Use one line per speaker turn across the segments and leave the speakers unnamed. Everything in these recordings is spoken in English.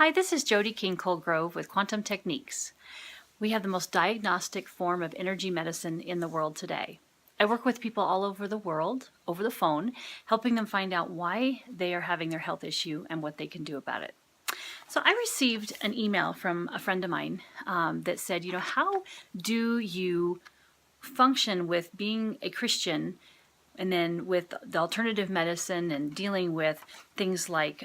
Hi, this is Jody Colegrove with Quantum Techniques. We have the most diagnostic form of energy medicine in the world today. I work with people all over the world, over the phone, helping them find out why they are having their health issue and what they can do about it. So I received an email from a friend of mine that said, how do you function with being a Christian and then with the alternative medicine and dealing with things like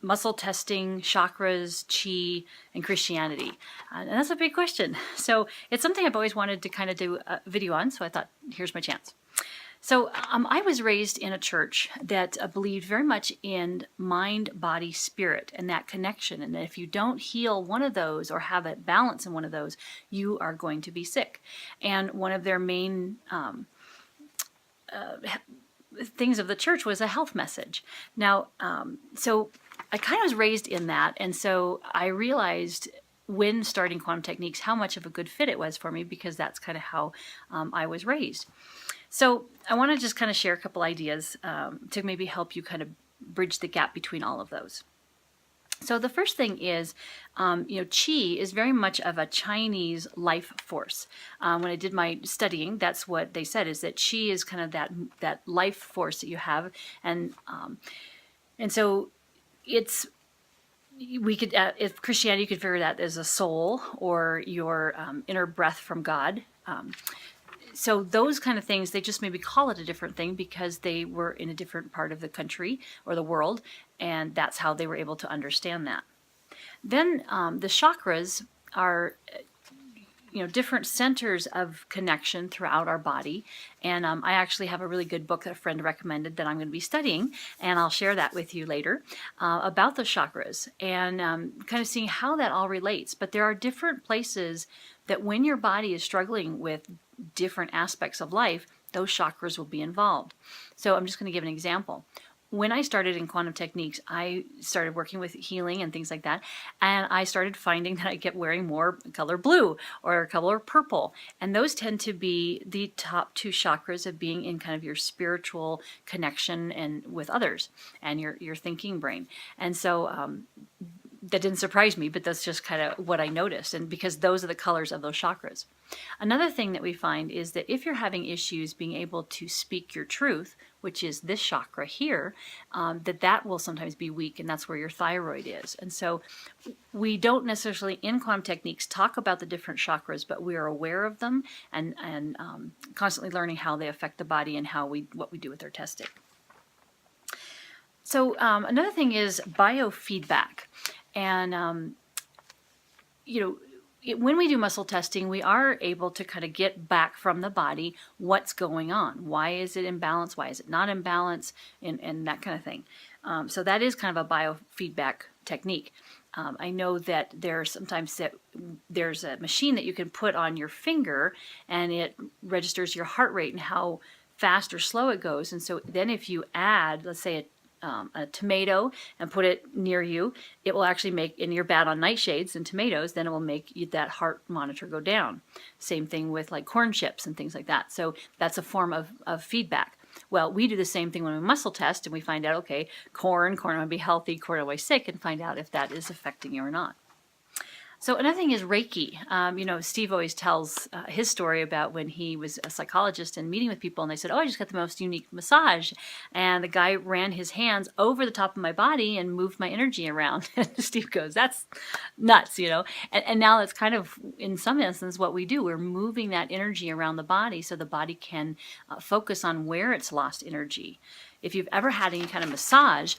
muscle testing, chakras, chi, and Christianity? And that's a big question. So it's something I've always wanted to kind of do a video on, so I thought, here's my chance. So I was raised in a church that believed very much in mind, body, spirit, and that connection. And that if you don't heal one of those or have a balance in one of those, you are going to be sick. And one of their main things of the church was a health message. Now, so I kind of was raised in that, and so I realized when starting Quantum Techniques how much of a good fit it was for me, because that's kind of how I was raised. So I want to just kind of share a couple ideas to maybe help you kind of bridge the gap between all of those. So the first thing is, Qi is very much of a Chinese life force. When I did my studying, that's what they said, is that Qi is kind of that life force that you have, and so it's, we could, if Christianity, you could figure that as a soul or your inner breath from God. So those kind of things, they just maybe call it a different thing because they were in a different part of the country or the world, and that's how they were able to understand that. Then the chakras are, different centers of connection throughout our body. And I actually have a really good book that a friend recommended that I'm going to be studying, and I'll share that with you later, about the chakras and kind of seeing how that all relates. But there are different places that when your body is struggling with different aspects of life, those chakras will be involved. So I'm just going to give an example. When I started in Quantum Techniques, I started working with healing and things like that, and I started finding that I kept wearing more color blue or color purple, and those tend to be the top two chakras of being in kind of your spiritual connection and with others and your thinking brain. And so that didn't surprise me, but that's just kind of what I noticed, and because those are the colors of those chakras. Another thing that we find is that if you're having issues being able to speak your truth, which is this chakra here, that will sometimes be weak, and that's where your thyroid is. And so we don't necessarily in Quantum Techniques talk about the different chakras, but we are aware of them and constantly learning how they affect the body and what we do with their testing. So another thing is biofeedback. And, when we do muscle testing, we are able to kind of get back from the body what's going on. Why is it in balance? Why is it not in balance? And that kind of thing. So that is kind of a biofeedback technique. I know that there's a machine that you can put on your finger, and it registers your heart rate and how fast or slow it goes. And so then if you add, let's say, a tomato and put it near you, it will actually make, and you're bad on nightshades and tomatoes, then it will make that heart monitor go down. Same thing with like corn chips and things like that. So that's a form of feedback. Well, we do the same thing when we muscle test, and we find out, okay, corn will be healthy, corn will be sick, and find out if that is affecting you or not. So another thing is Reiki. Steve always tells his story about when he was a psychologist and meeting with people, and they said, oh, I just got the most unique massage. And the guy ran his hands over the top of my body and moved my energy around. And Steve goes, that's nuts, And now that's kind of, in some instances, what we do. We're moving that energy around the body so the body can focus on where it's lost energy. If you've ever had any kind of massage,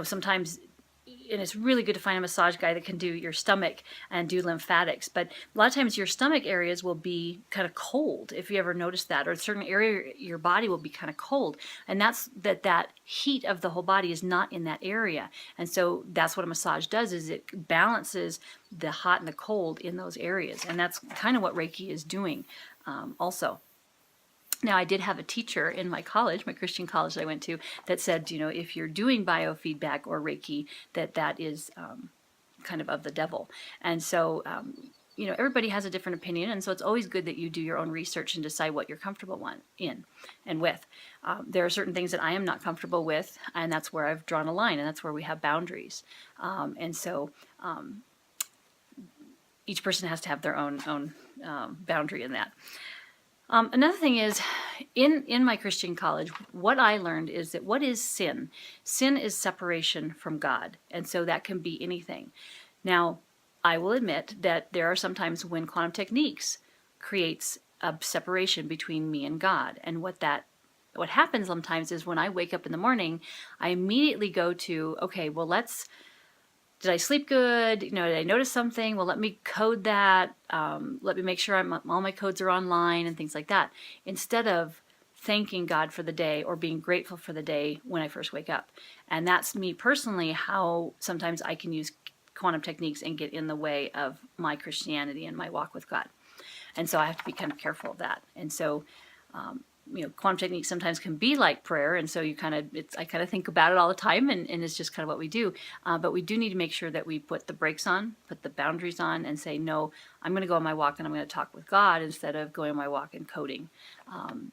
sometimes, and it's really good to find a massage guy that can do your stomach and do lymphatics. But a lot of times your stomach areas will be kind of cold, if you ever notice that, or a certain area your body will be kind of cold. And that's that heat of the whole body is not in that area. And so that's what a massage does, is it balances the hot and the cold in those areas. And that's kind of what Reiki is doing also. Now, I did have a teacher in my college, my Christian college that I went to, that said, if you're doing biofeedback or Reiki, that is kind of the devil. And so everybody has a different opinion, and so it's always good that you do your own research and decide what you're comfortable in and with. There are certain things that I am not comfortable with, and that's where I've drawn a line, and that's where we have boundaries. And so each person has to have their own boundary in that. Another thing is, in my Christian college, what I learned is that what is sin? Sin is separation from God, and so that can be anything. Now, I will admit that there are some times when quantum techniques creates a separation between me and God, and what happens sometimes is when I wake up in the morning, I immediately go to, okay, well, did I sleep good? Did I notice something? Well, let me code that. Let me make sure all my codes are online and things like that. Instead of thanking God for the day or being grateful for the day when I first wake up. And that's me personally, how sometimes I can use quantum techniques and get in the way of my Christianity and my walk with God. And so I have to be kind of careful of that. And so, quantum techniques sometimes can be like prayer, and so I kind of think about it all the time, and it's just kind of what we do. But we do need to make sure that we put the brakes on, put the boundaries on, and say, no, I'm going to go on my walk and I'm going to talk with God instead of going on my walk and coding.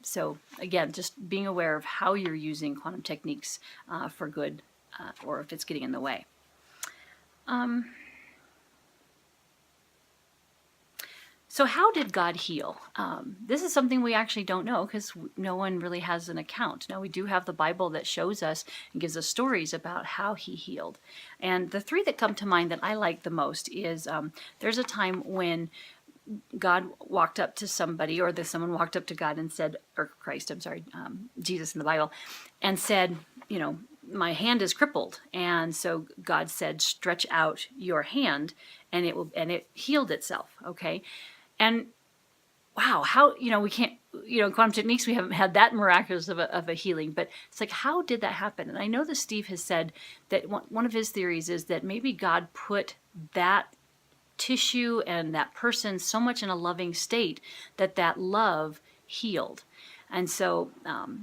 So again, just being aware of how you're using quantum techniques for good, or if it's getting in the way. So how did God heal? This is something we actually don't know because no one really has an account. Now, we do have the Bible that shows us and gives us stories about how he healed. And the three that come to mind that I like the most is there's a time when God walked up to somebody, or someone walked up to God and said, or Christ, I'm sorry, Jesus in the Bible, and said, my hand is crippled. And so God said, stretch out your hand, and it healed itself. Okay. And wow, how, we can't, quantum techniques, we haven't had that miraculous of a healing, but it's like, how did that happen? And I know that Steve has said that one of his theories is that maybe God put that tissue and that person so much in a loving state that love healed. And so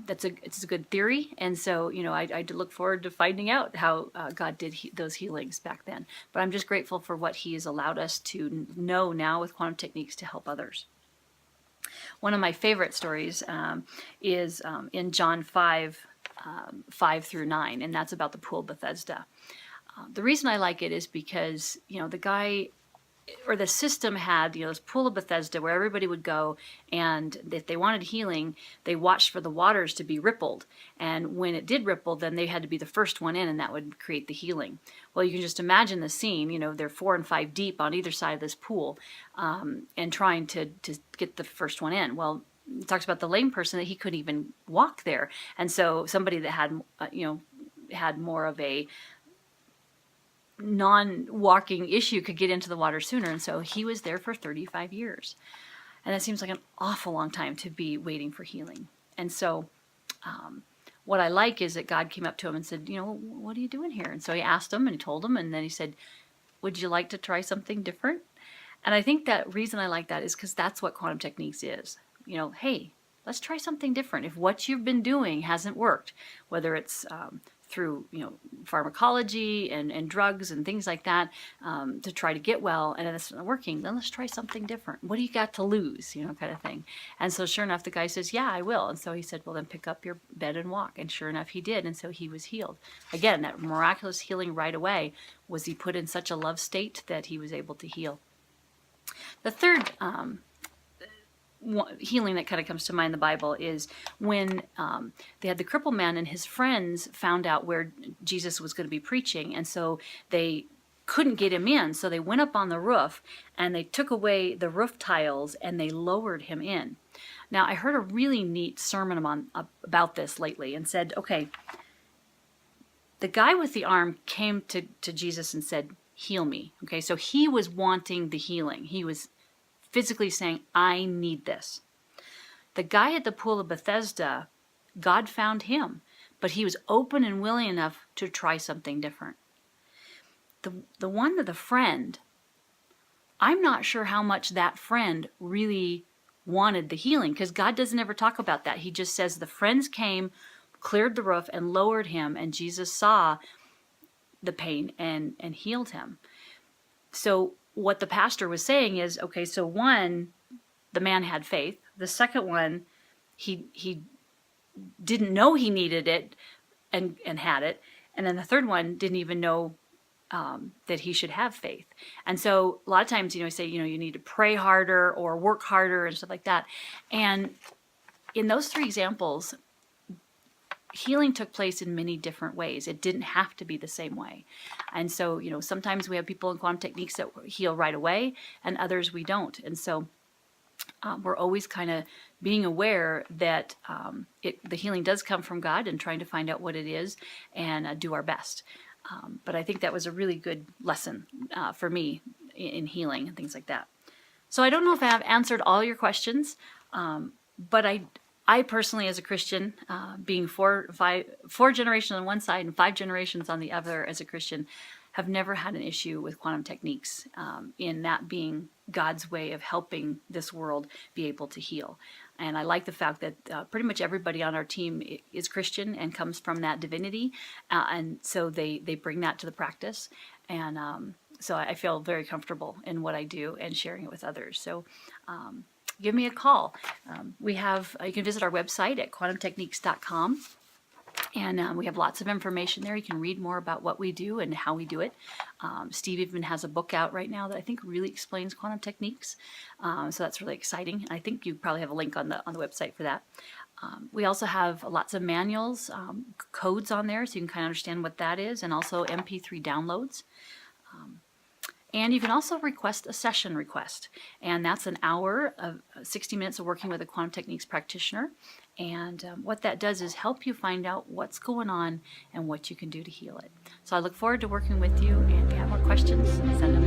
it's a good theory. And so, I look forward to finding out how God did those healings back then. But I'm just grateful for what he has allowed us to know now with quantum techniques to help others. One of my favorite stories is in John 5, 5 through 9, and that's about the pool of Bethesda. The reason I like it is because, the guy, or the system had, this pool of Bethesda where everybody would go, and if they wanted healing, they watched for the waters to be rippled. And when it did ripple, then they had to be the first one in, and that would create the healing. Well, you can just imagine the scene, they're 4 and 5 deep on either side of this pool, and trying to get the first one in. Well, it talks about the lame person that he couldn't even walk there. And so somebody that had, had more of a non-walking issue could get into the water sooner, and so he was there for 35 years. And that seems like an awful long time to be waiting for healing. And so what I like is that God came up to him and said, what are you doing here? And so he asked him, and he told him, and then he said, would you like to try something different? And I think that reason I like that is because that's what quantum techniques is. Hey, let's try something different. If what you've been doing hasn't worked, whether it's through pharmacology and drugs and things like that, to try to get well, and it's not working, then let's try something different. What do you got to lose, kind of thing. And so sure enough, the guy says, yeah, I will. And so he said, well, then pick up your bed and walk. And sure enough, he did. And so he was healed. Again, that miraculous healing right away was he put in such a love state that he was able to heal. The third healing that kind of comes to mind in the Bible is when they had the crippled man and his friends found out where Jesus was going to be preaching, and so they couldn't get him in, so they went up on the roof and they took away the roof tiles and they lowered him in. Now, I heard a really neat sermon about this lately and said, okay, the guy with the arm came to Jesus and said, heal me. Okay, so he was wanting the healing. He was physically saying, I need this. The guy at the pool of Bethesda, God found him, but he was open and willing enough to try something different. The one with the friend, I'm not sure how much that friend really wanted the healing, because God doesn't ever talk about that. He just says the friends came, cleared the roof, and lowered him, and Jesus saw the pain and healed him. So what the pastor was saying is, okay, so one, the man had faith. The second one, he didn't know he needed it and had it. And then the third one didn't even know that he should have faith. And so a lot of times, we say, you need to pray harder or work harder and stuff like that. And in those three examples, healing took place in many different ways. It didn't have to be the same way. And so, sometimes we have people in quantum techniques that heal right away and others we don't. And so we're always kind of being aware that the healing does come from God and trying to find out what it is and do our best. But I think that was a really good lesson for me in healing and things like that. So I don't know if I have answered all your questions, but I personally, as a Christian, being four generations on one side and 5 generations on the other as a Christian, have never had an issue with quantum techniques in that being God's way of helping this world be able to heal. And I like the fact that pretty much everybody on our team is Christian and comes from that divinity. And so they bring that to the practice. And so I feel very comfortable in what I do and sharing it with others. So give me a call. You can visit our website at quantumtechniques.com. And we have lots of information there. You can read more about what we do and how we do it. Steve even has a book out right now that I think really explains quantum techniques. So that's really exciting. I think you probably have a link on the website for that. We also have lots of manuals, codes on there, so you can kind of understand what that is, and also MP3 downloads. And you can also request a session request. And that's an hour of 60 minutes of working with a quantum techniques practitioner. And what that does is help you find out what's going on and what you can do to heal it. So I look forward to working with you. And if you have more questions, send them